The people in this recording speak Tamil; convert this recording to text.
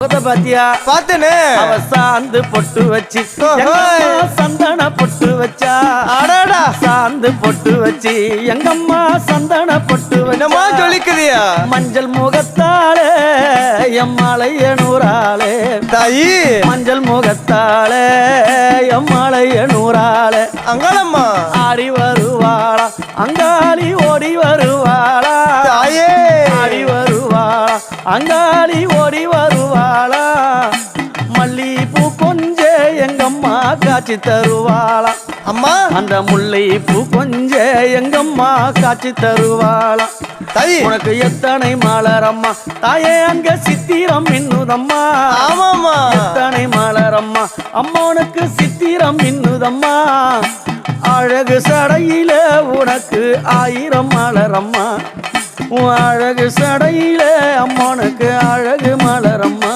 பாத்தியா பாத்தனே அவ சாந்து பொட்டு வச்சு சந்தன பொட்டு வச்சா அடடா சாந்து பொட்டு வச்சு எங்கம்மா சந்தன பொட்டு என்னமா சொல்லிக்கிறியா மஞ்சள் முகத்தாலே எம்மாளைய நூறாளே தாயி மஞ்சள் முகத்தாலே எம்மாளைய நூறாளே அங்காளம்மா ஆடி வருவாளா அங்காளி ஓடி வருவாளா தாயே ஆடி வருவாளா அங்காளி ஓடி வருவாளா மல்லிப்பூ கொஞ்ச எங்கம்மா காட்சி தருவாளா அம்மா அந்த முல்லைப்பூ கொஞ்ச எங்கம்மா காட்சி தருவாளா தாயி உனக்கு எத்தனை மலரம்மா தாயே அங்க சித்திரம் மின்னுதம்மா ஆமாம்மா எத்தனை மலரம்மா அம்மா உனக்கு சித்திரம் மின்னுதம்மா அழகு சடையில உனக்கு 1000 மலரம்மா உன் அழகு சடையில அம்மானுக்கு அழகு மலரம்மா